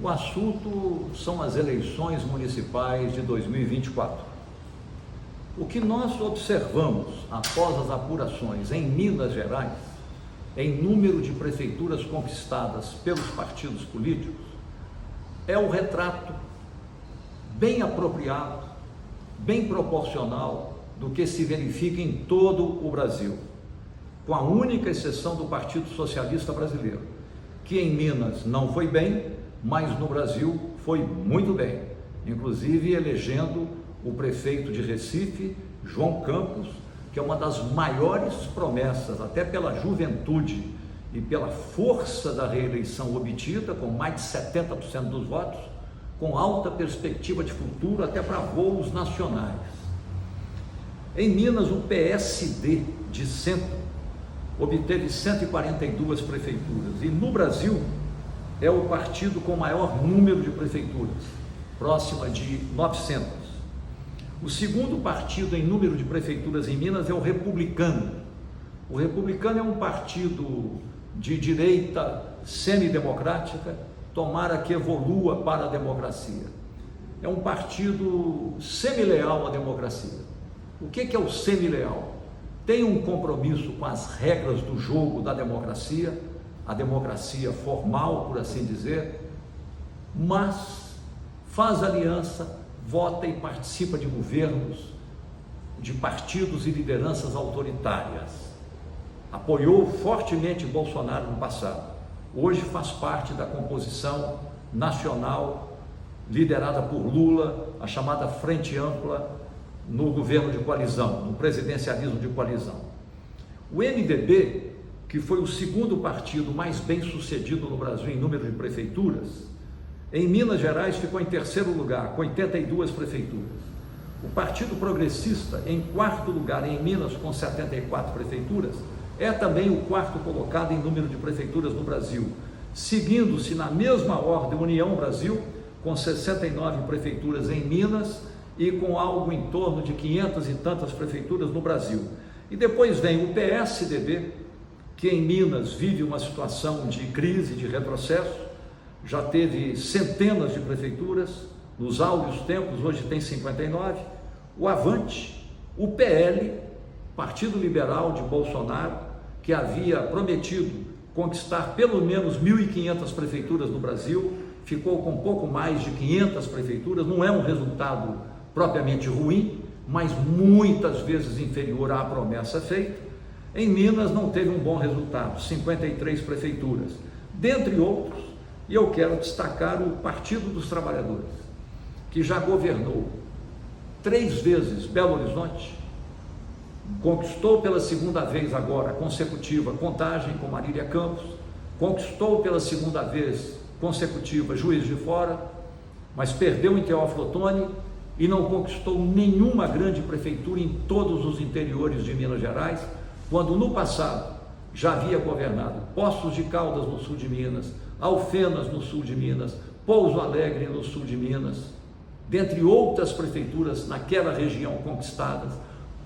O assunto são as eleições municipais de 2024. O que nós observamos após as apurações em Minas Gerais, em número de prefeituras conquistadas pelos partidos políticos, é o retrato bem apropriado, bem proporcional do que se verifica em todo o Brasil, com a única exceção do Partido Socialista Brasileiro, que em Minas não foi bem, mas no Brasil foi muito bem, inclusive elegendo o prefeito de Recife, João Campos, que é uma das maiores promessas, até pela juventude e pela força da reeleição obtida, com mais de 70% dos votos, com alta perspectiva de futuro até para voos nacionais. Em Minas, o PSD de centro obteve 142 prefeituras, e no Brasil é o partido com maior número de prefeituras, próxima de 900. O segundo partido em número de prefeituras em Minas é o Republicano. O Republicano é um partido de direita semidemocrática, tomara que evolua para a democracia. É um partido semileal à democracia. O que é o semileal? Tem um compromisso com as regras do jogo da democracia, a democracia formal, por assim dizer, mas faz aliança, vota e participa de governos, de partidos e lideranças autoritárias. Apoiou fortemente Bolsonaro no passado. Hoje faz parte da composição nacional liderada por Lula, a chamada Frente Ampla, no governo de coalizão, no presidencialismo de coalizão. O MDB, que foi o segundo partido mais bem sucedido no Brasil em número de prefeituras, em Minas Gerais ficou em terceiro lugar, com 82 prefeituras. O Partido Progressista, em quarto lugar em Minas, com 74 prefeituras, é também o quarto colocado em número de prefeituras no Brasil, seguindo-se na mesma ordem União Brasil, com 69 prefeituras em Minas e com algo em torno de 500 e tantas prefeituras no Brasil. E depois vem o PSDB, que em Minas vive uma situação de crise, de retrocesso, já teve centenas de prefeituras, nos áureos tempos, hoje tem 59, o Avante, o PL, Partido Liberal de Bolsonaro, que havia prometido conquistar pelo menos 1.500 prefeituras no Brasil, ficou com pouco mais de 500 prefeituras, não é um resultado propriamente ruim, mas muitas vezes inferior à promessa feita. Em Minas não teve um bom resultado, 53 prefeituras, dentre outros, e eu quero destacar o Partido dos Trabalhadores, que já governou 3 vezes Belo Horizonte, conquistou pela segunda vez agora consecutiva Contagem com Marília Campos, conquistou pela segunda vez consecutiva Juiz de Fora, mas perdeu em Teófilo Otoni e não conquistou nenhuma grande prefeitura em todos os interiores de Minas Gerais, quando no passado já havia governado Poços de Caldas no sul de Minas, Alfenas no sul de Minas, Pouso Alegre no sul de Minas, dentre outras prefeituras naquela região conquistadas,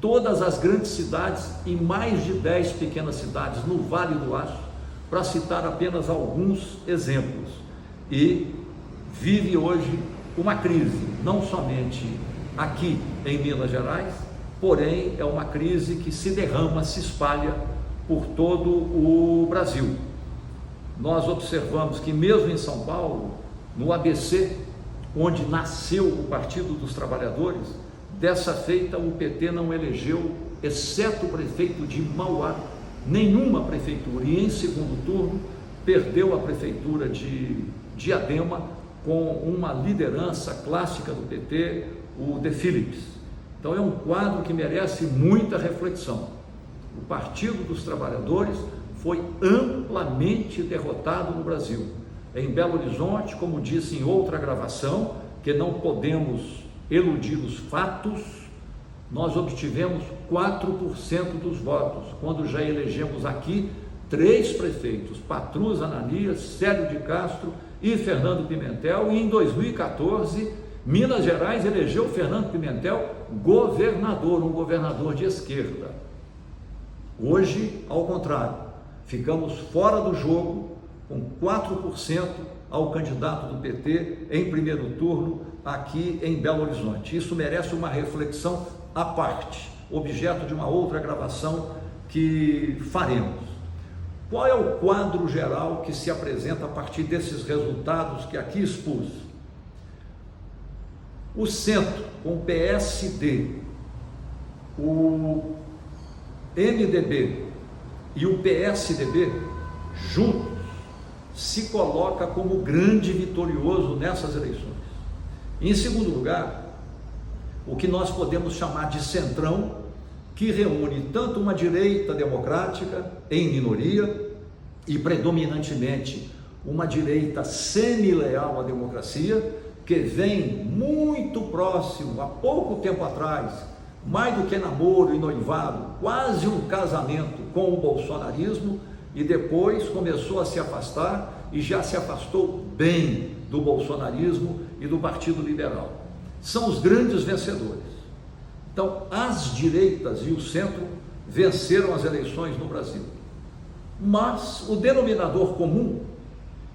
todas as grandes cidades e mais de 10 pequenas cidades no Vale do Aço, para citar apenas alguns exemplos. E vive hoje uma crise, não somente aqui em Minas Gerais, porém é uma crise que se derrama, se espalha por todo o Brasil. Nós observamos que mesmo em São Paulo, no ABC, onde nasceu o Partido dos Trabalhadores, dessa feita o PT não elegeu, exceto o prefeito de Mauá, nenhuma prefeitura, e em segundo turno perdeu a prefeitura de Diadema com uma liderança clássica do PT, o De Philips. Então é um quadro que merece muita reflexão. O Partido dos Trabalhadores foi amplamente derrotado no Brasil. Em Belo Horizonte, como disse em outra gravação, que não podemos eludir os fatos, nós obtivemos 4% dos votos, quando já elegemos aqui 3 prefeitos, Patrus Ananias, Célio de Castro e Fernando Pimentel, e em 2014, Minas Gerais elegeu Fernando Pimentel governador, um governador de esquerda. Hoje, ao contrário, ficamos fora do jogo com 4% ao candidato do PT em primeiro turno aqui em Belo Horizonte. Isso merece uma reflexão à parte, objeto de uma outra gravação que faremos. Qual é o quadro geral que se apresenta a partir desses resultados que aqui expus? O centro, com o PSD, o MDB e o PSDB, juntos, se coloca como grande vitorioso nessas eleições. Em segundo lugar, o que nós podemos chamar de centrão, que reúne tanto uma direita democrática em minoria e predominantemente uma direita semi-leal à democracia, que vem muito próximo, há pouco tempo atrás, mais do que namoro e noivado, quase um casamento com o bolsonarismo, e depois começou a se afastar e já se afastou bem do bolsonarismo e do Partido Liberal. São os grandes vencedores. Então, as direitas e o centro venceram as eleições no Brasil. Mas o denominador comum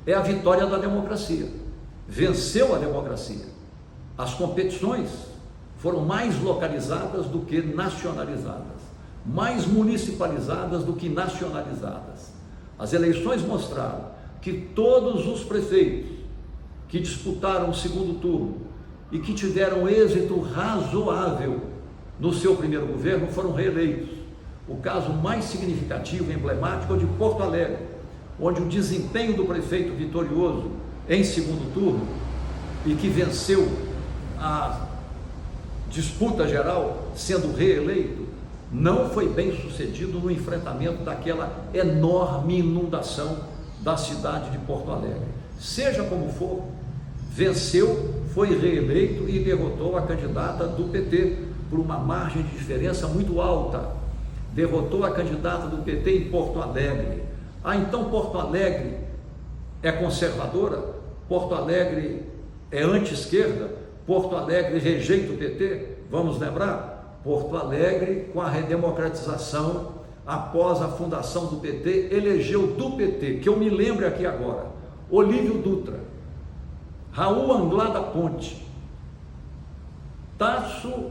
é a vitória da democracia. Venceu a democracia. As competições foram mais localizadas do que nacionalizadas, mais municipalizadas do que nacionalizadas. As eleições mostraram que todos os prefeitos que disputaram o segundo turno e que tiveram êxito razoável no seu primeiro governo foram reeleitos. O caso mais significativo e emblemático é o de Porto Alegre, onde o desempenho do prefeito vitorioso em segundo turno e que venceu a disputa geral, sendo reeleito, não foi bem sucedido no enfrentamento daquela enorme inundação da cidade de Porto Alegre. Seja como for, venceu, foi reeleito e derrotou a candidata do PT por uma margem de diferença muito alta. Derrotou a candidata do PT em Porto Alegre. Então Porto Alegre é conservadora? Porto Alegre é anti-esquerda? Porto Alegre rejeita o PT? Vamos lembrar? Porto Alegre, com a redemocratização, após a fundação do PT, elegeu do PT, que eu me lembro aqui agora, Olívio Dutra, Raul Anglada Ponte, Tarso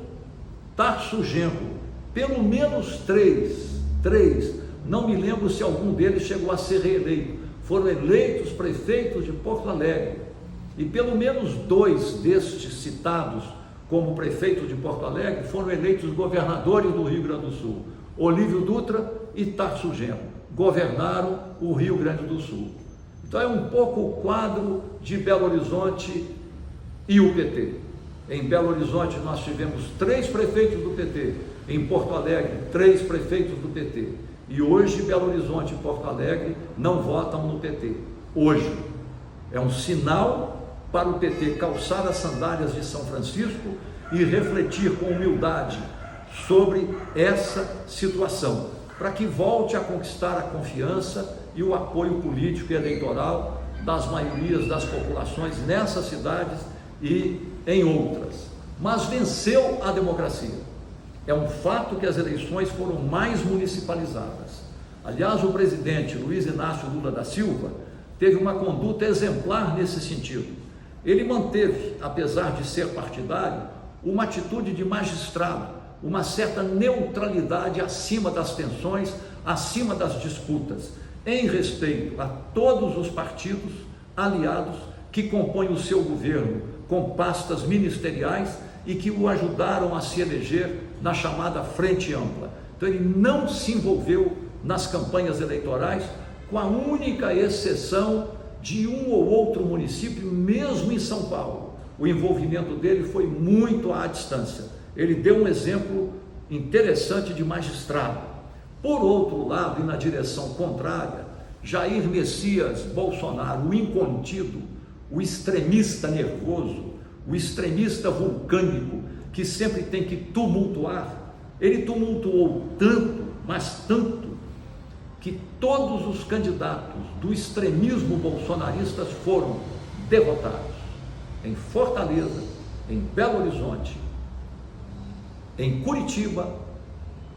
Genro, pelo menos três, não me lembro se algum deles chegou a ser reeleito, foram eleitos prefeitos de Porto Alegre, e pelo menos 2 destes citados como prefeitos de Porto Alegre foram eleitos governadores do Rio Grande do Sul, Olívio Dutra e Tarso Genro, governaram o Rio Grande do Sul. Então é um pouco o quadro de Belo Horizonte e o PT. Em Belo Horizonte nós tivemos 3 prefeitos do PT, em Porto Alegre 3 prefeitos do PT, e hoje Belo Horizonte e Porto Alegre não votam no PT. Hoje é um sinal para o PT calçar as sandálias de São Francisco e refletir com humildade sobre essa situação, para que volte a conquistar a confiança e o apoio político e eleitoral das maiorias das populações nessas cidades e em outras. Mas venceu a democracia. É um fato que as eleições foram mais municipalizadas. Aliás, o presidente Luiz Inácio Lula da Silva teve uma conduta exemplar nesse sentido. Ele manteve, apesar de ser partidário, uma atitude de magistrado, uma certa neutralidade acima das tensões, acima das disputas, em respeito a todos os partidos aliados que compõem o seu governo com pastas ministeriais e que o ajudaram a se eleger na chamada Frente Ampla. Então ele não se envolveu nas campanhas eleitorais, com a única exceção de um ou outro município, mesmo em São Paulo. O envolvimento dele foi muito à distância. Ele deu um exemplo interessante de magistrado. Por outro lado, e na direção contrária, Jair Messias Bolsonaro, o incontido, o extremista nervoso, o extremista vulcânico, que sempre tem que tumultuar, ele tumultuou tanto, mas tanto, que todos os candidatos do extremismo bolsonarista foram derrotados em Fortaleza, em Belo Horizonte, em Curitiba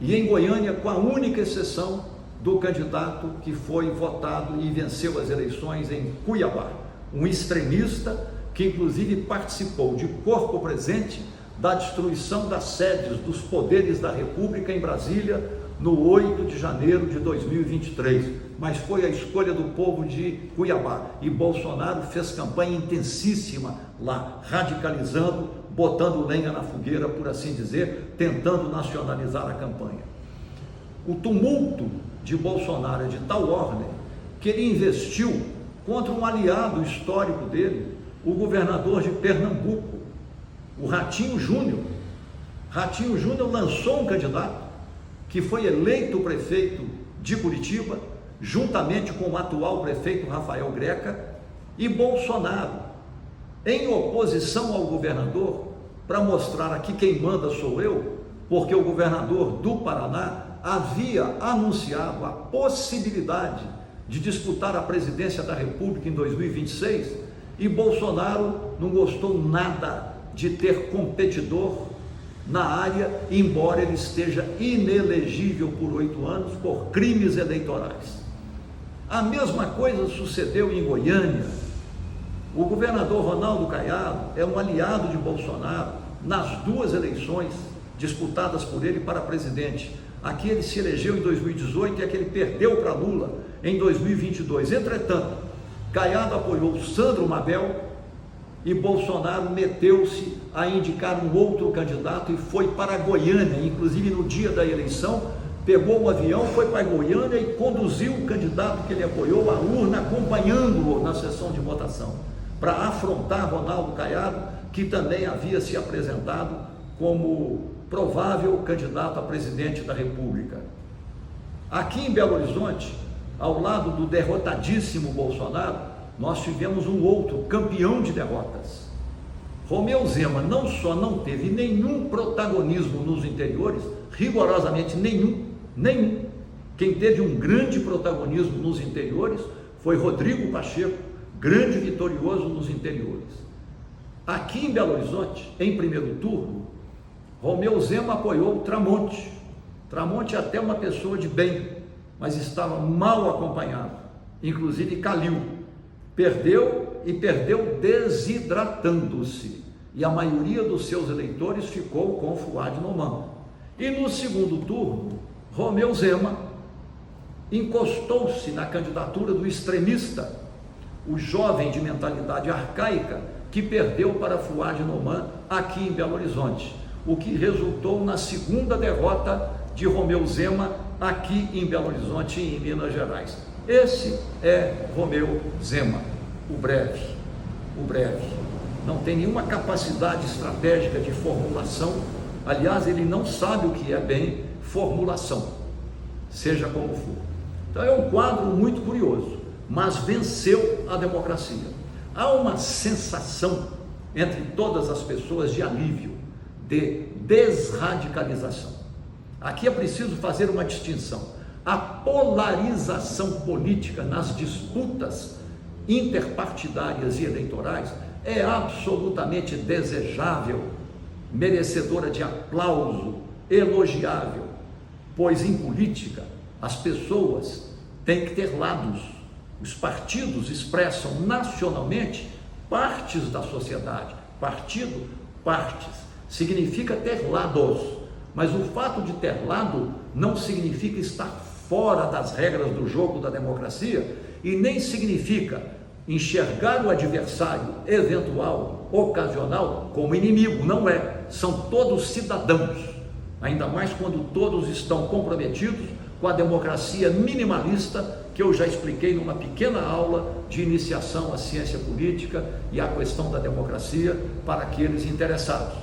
e em Goiânia, com a única exceção do candidato que foi votado e venceu as eleições em Cuiabá, um extremista que inclusive participou de corpo presente da destruição das sedes dos poderes da República em Brasília no 8 de janeiro de 2023, mas foi a escolha do povo de Cuiabá e Bolsonaro fez campanha intensíssima lá, radicalizando, botando lenha na fogueira, por assim dizer, tentando nacionalizar a campanha. O tumulto de Bolsonaro é de tal ordem que ele investiu contra um aliado histórico dele, o governador de Pernambuco, o Ratinho Júnior. Ratinho Júnior lançou um candidato que foi eleito prefeito de Curitiba, juntamente com o atual prefeito Rafael Greca, e Bolsonaro, em oposição ao governador, para mostrar aqui quem manda sou eu, porque o governador do Paraná havia anunciado a possibilidade de disputar a presidência da República em 2026, e Bolsonaro não gostou nada de ter competidor na área, embora ele esteja inelegível por 8 anos por crimes eleitorais. A mesma coisa sucedeu em Goiânia. O governador Ronaldo Caiado é um aliado de Bolsonaro nas 2 eleições disputadas por ele para presidente. Aqui ele se elegeu em 2018 e aqui ele perdeu para Lula em 2022. Entretanto, Caiado apoiou Sandro Mabel e Bolsonaro meteu-se a indicar um outro candidato e foi para Goiânia, inclusive no dia da eleição, pegou um avião, foi para Goiânia e conduziu o candidato que ele apoiou à urna, acompanhando-o na sessão de votação, para afrontar Ronaldo Caiado, que também havia se apresentado como provável candidato a presidente da República. Aqui em Belo Horizonte, ao lado do derrotadíssimo Bolsonaro, nós tivemos um outro campeão de derrotas. Romeu Zema não só não teve nenhum protagonismo nos interiores, rigorosamente nenhum. Quem teve um grande protagonismo nos interiores foi Rodrigo Pacheco, grande vitorioso nos interiores. Aqui em Belo Horizonte, em primeiro turno, Romeu Zema apoiou o Tramonte. Tramonte é até uma pessoa de bem, mas estava mal acompanhado, inclusive Calil. Perdeu desidratando-se, e a maioria dos seus eleitores ficou com Fuad Noman. E no segundo turno, Romeu Zema encostou-se na candidatura do extremista, o jovem de mentalidade arcaica, que perdeu para Fuad Noman aqui em Belo Horizonte, o que resultou na segunda derrota de Romeu Zema aqui em Belo Horizonte e em Minas Gerais. Esse é Romeu Zema, o breve. Não tem nenhuma capacidade estratégica de formulação, aliás, ele não sabe o que é bem formulação, seja como for. Então é um quadro muito curioso, mas venceu a democracia. Há uma sensação entre todas as pessoas de alívio, de desradicalização. Aqui é preciso fazer uma distinção. A polarização política nas disputas interpartidárias e eleitorais é absolutamente desejável, merecedora de aplauso, elogiável, pois em política as pessoas têm que ter lados. Os partidos expressam nacionalmente partes da sociedade. Partido, partes, significa ter lados, mas o fato de ter lado não significa estar fora das regras do jogo da democracia e nem significa enxergar o adversário eventual, ocasional, como inimigo. Não é, são todos cidadãos, ainda mais quando todos estão comprometidos com a democracia minimalista que eu já expliquei numa pequena aula de iniciação à ciência política e à questão da democracia para aqueles interessados.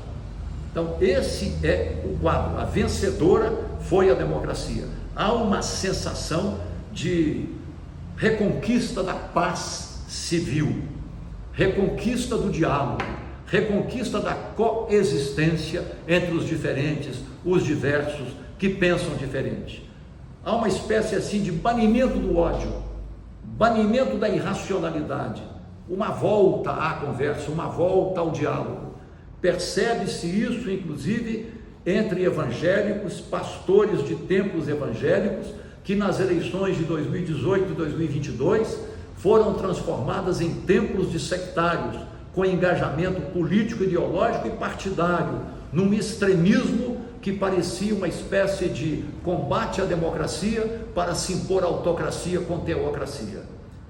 Então esse é o quadro, a vencedora foi a democracia. Há uma sensação de reconquista da paz civil, reconquista do diálogo, reconquista da coexistência entre os diferentes, os diversos, que pensam diferente. Há uma espécie assim de banimento do ódio, banimento da irracionalidade, uma volta à conversa, uma volta ao diálogo. Percebe-se isso, inclusive, entre evangélicos, pastores de templos evangélicos, que nas eleições de 2018 e 2022 foram transformadas em templos de sectários, com engajamento político, ideológico e partidário, num extremismo que parecia uma espécie de combate à democracia para se impor a autocracia com teocracia.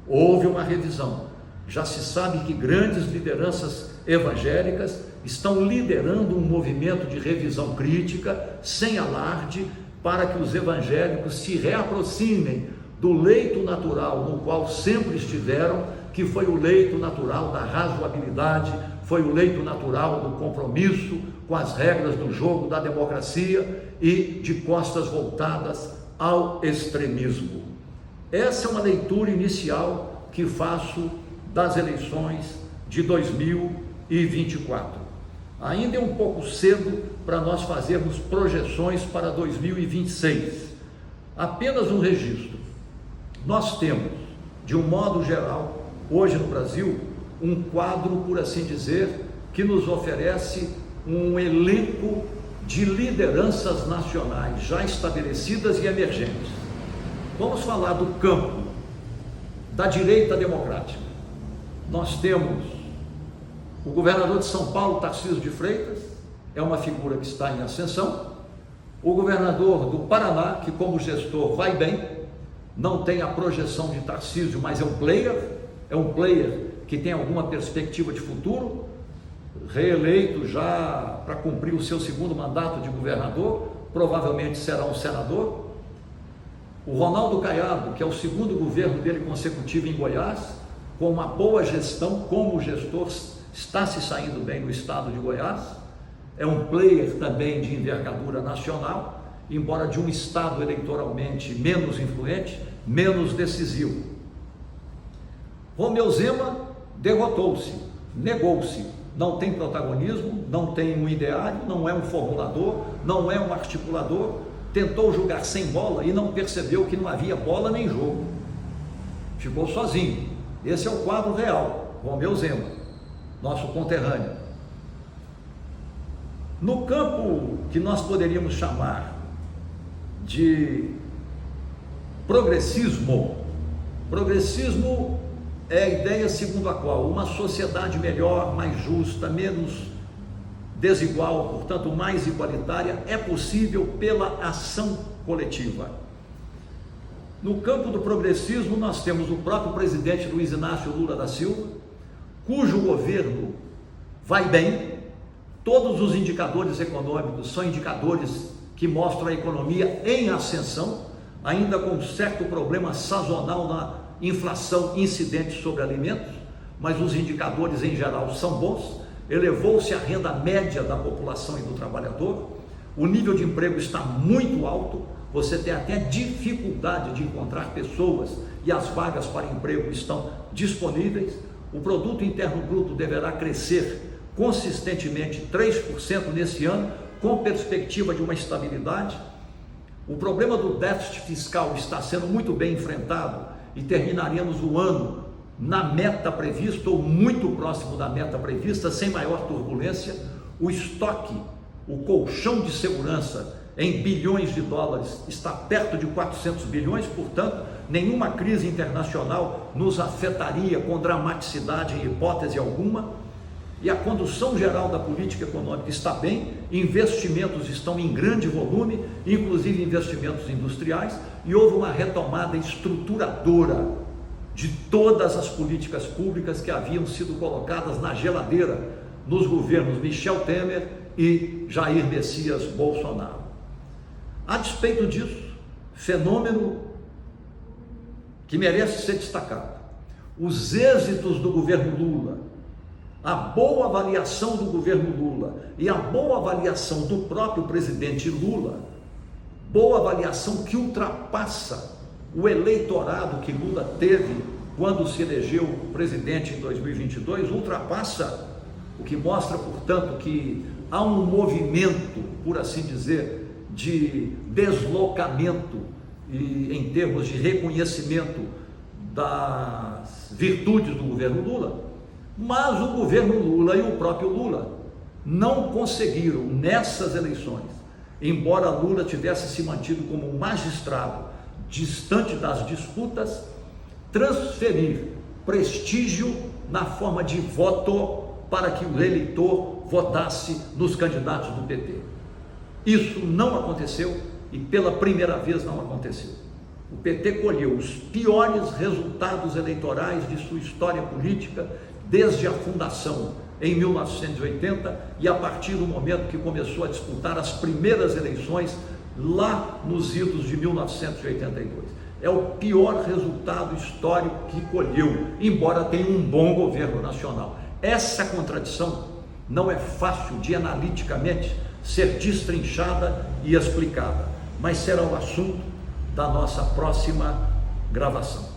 Houve uma revisão. Já se sabe que grandes lideranças evangélicas estão liderando um movimento de revisão crítica, sem alarde, para que os evangélicos se reaproximem do leito natural no qual sempre estiveram, que foi o leito natural da razoabilidade, foi o leito natural do compromisso com as regras do jogo da democracia e de costas voltadas ao extremismo. Essa é uma leitura inicial que faço das eleições de 2024. Ainda é um pouco cedo para nós fazermos projeções para 2026. Apenas um registro. Nós temos, de um modo geral, hoje no Brasil, um quadro, por assim dizer, que nos oferece um elenco de lideranças nacionais já estabelecidas e emergentes. Vamos falar do campo da direita democrática. Nós temos o governador de São Paulo, Tarcísio de Freitas, é uma figura que está em ascensão. O governador do Paraná, que como gestor vai bem, não tem a projeção de Tarcísio, mas é um player que tem alguma perspectiva de futuro, reeleito já para cumprir o seu segundo mandato de governador, provavelmente será um senador. O Ronaldo Caiado, que é o segundo governo dele consecutivo em Goiás, com uma boa gestão como gestor, está se saindo bem no estado de Goiás, é um player também de envergadura nacional, embora de um estado eleitoralmente menos influente, menos decisivo. Romeu Zema derrotou-se, negou-se, não tem protagonismo, não tem um ideário, não é um formulador, não é um articulador, tentou jogar sem bola e não percebeu que não havia bola nem jogo, ficou sozinho. Esse é o quadro real, Romeu Zema, nosso conterrâneo. No campo que nós poderíamos chamar de progressismo é a ideia segundo a qual uma sociedade melhor, mais justa, menos desigual, portanto mais igualitária, é possível pela ação coletiva. No campo do progressismo nós temos o próprio presidente Luiz Inácio Lula da Silva, cujo governo vai bem, todos os indicadores econômicos são indicadores que mostram a economia em ascensão, ainda com um certo problema sazonal na inflação incidente sobre alimentos, mas os indicadores em geral são bons. Elevou-se a renda média da população e do trabalhador, o nível de emprego está muito alto, você tem até dificuldade de encontrar pessoas e as vagas para emprego estão disponíveis. O produto interno bruto deverá crescer consistentemente 3% nesse ano, com perspectiva de uma estabilidade. O problema do déficit fiscal está sendo muito bem enfrentado e terminaremos o ano na meta prevista ou muito próximo da meta prevista, sem maior turbulência. O estoque, o colchão de segurança em bilhões de dólares está perto de 400 bilhões, portanto, nenhuma crise internacional nos afetaria com dramaticidade em hipótese alguma. E a condução geral da política econômica está bem, investimentos estão em grande volume, inclusive investimentos industriais, e houve uma retomada estruturadora de todas as políticas públicas que haviam sido colocadas na geladeira nos governos Michel Temer e Jair Messias Bolsonaro. A despeito disso, fenômeno que merece ser destacado, os êxitos do governo Lula, a boa avaliação do governo Lula e a boa avaliação do próprio presidente Lula, boa avaliação que ultrapassa o eleitorado que Lula teve quando se elegeu presidente em 2022, ultrapassa, o que mostra, portanto, que há um movimento, por assim dizer, de deslocamento e em termos de reconhecimento das virtudes do governo Lula. Mas o governo Lula e o próprio Lula não conseguiram nessas eleições, embora Lula tivesse se mantido como um magistrado distante das disputas, transferir prestígio na forma de voto para que o eleitor votasse nos candidatos do PT. Isso não aconteceu e pela primeira vez não aconteceu. O PT colheu os piores resultados eleitorais de sua história política desde a fundação em 1980 e a partir do momento que começou a disputar as primeiras eleições lá nos idos de 1982. É o pior resultado histórico que colheu, embora tenha um bom governo nacional. Essa contradição não é fácil de analiticamente ser destrinchada e explicada, mas será o assunto da nossa próxima gravação.